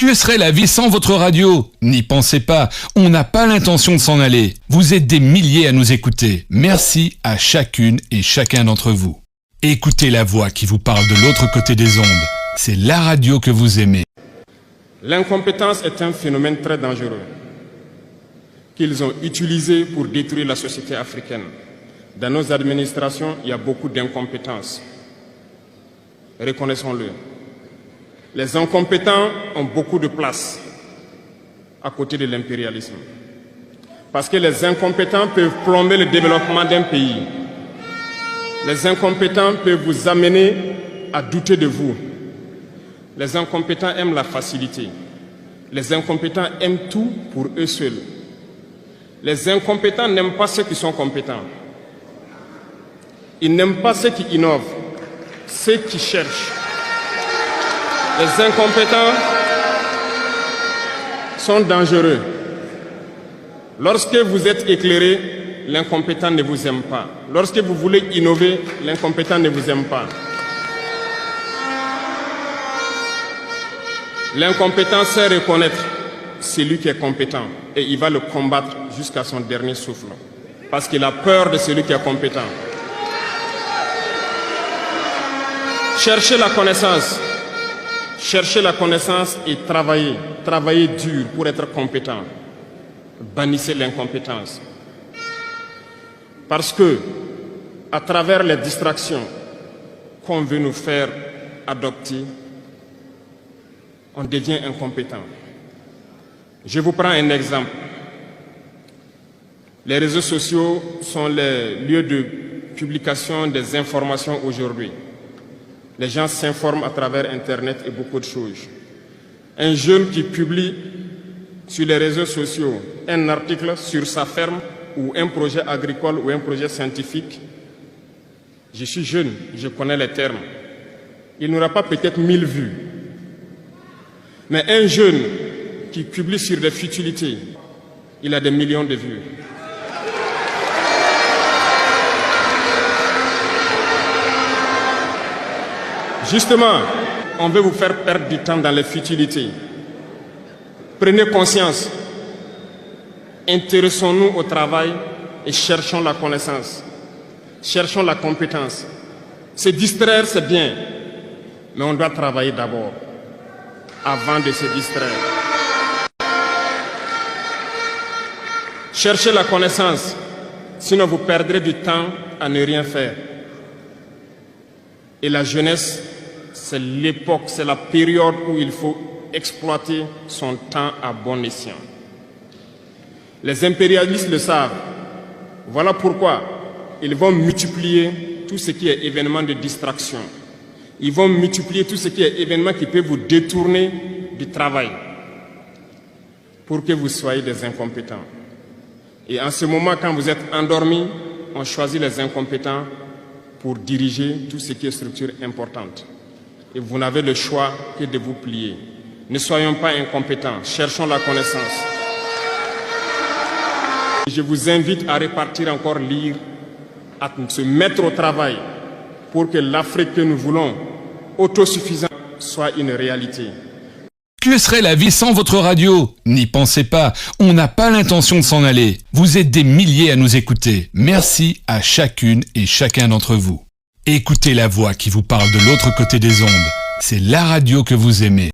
Que serait la vie sans votre radio? N'y pensez pas, on n'a pas l'intention de s'en aller. Vous êtes des milliers à nous écouter. Merci à chacune et chacun d'entre vous. Écoutez la voix qui vous parle de l'autre côté des ondes. C'est la radio que vous aimez. L'incompétence est un phénomène très dangereux qu'ils ont utilisé pour détruire la société africaine. Dans nos administrations, il y a beaucoup d'incompétence. Reconnaissons-le. Les incompétents ont beaucoup de place à côté de l'impérialisme. Parce que les incompétents peuvent plomber le développement d'un pays. Les incompétents peuvent vous amener à douter de vous. Les incompétents aiment la facilité. Les incompétents aiment tout pour eux seuls. Les incompétents n'aiment pas ceux qui sont compétents. Ils n'aiment pas ceux qui innovent, ceux qui cherchent. Les incompétents sont dangereux. Lorsque vous êtes éclairé, l'incompétent ne vous aime pas. Lorsque vous voulez innover, l'incompétent ne vous aime pas. L'incompétent sait reconnaître celui qui est compétent et il va le combattre jusqu'à son dernier souffle. Parce qu'il a peur de celui qui est compétent. Cherchez la connaissance. Cherchez la connaissance et travaillez. Travaillez dur pour être compétent. Bannissez l'incompétence. Parce que, à travers les distractions qu'on veut nous faire adopter, on devient incompétent. Je vous prends un exemple. Les réseaux sociaux sont les lieux de publication des informations aujourd'hui. Les gens s'informent à travers Internet et beaucoup de choses. Un jeune qui publie sur les réseaux sociaux un article sur sa ferme ou un projet agricole ou un projet scientifique, je suis jeune, je connais les termes. Il n'aura pas peut-être 1000 vues. Mais un jeune qui publie sur des futilités, il a des millions de vues. Justement, on veut vous faire perdre du temps dans les futilités. Prenez conscience. Intéressons-nous au travail et cherchons la connaissance. Cherchons la compétence. Se distraire, c'est bien, mais on doit travailler d'abord, avant de se distraire. Cherchez la connaissance, sinon vous perdrez du temps à ne rien faire. Et la jeunesse, c'est l'époque, c'est la période où il faut exploiter son temps à bon escient. Les impérialistes le savent. Voilà pourquoi ils vont multiplier tout ce qui est événement de distraction. Ils vont multiplier tout ce qui est événement qui peut vous détourner du travail pour que vous soyez des incompétents. Et en ce moment, quand vous êtes endormis, on choisit les incompétents pour diriger tout ce qui est structure importante. Et vous n'avez le choix que de vous plier. Ne soyons pas incompétents, cherchons la connaissance. Je vous invite à repartir encore lire, à se mettre au travail pour que l'Afrique que nous voulons, autosuffisante, soit une réalité. Que serait la vie sans votre radio? N'y pensez pas, on n'a pas l'intention de s'en aller. Vous êtes des milliers à nous écouter. Merci à chacune et chacun d'entre vous. Écoutez la voix qui vous parle de l'autre côté des ondes. C'est la radio que vous aimez.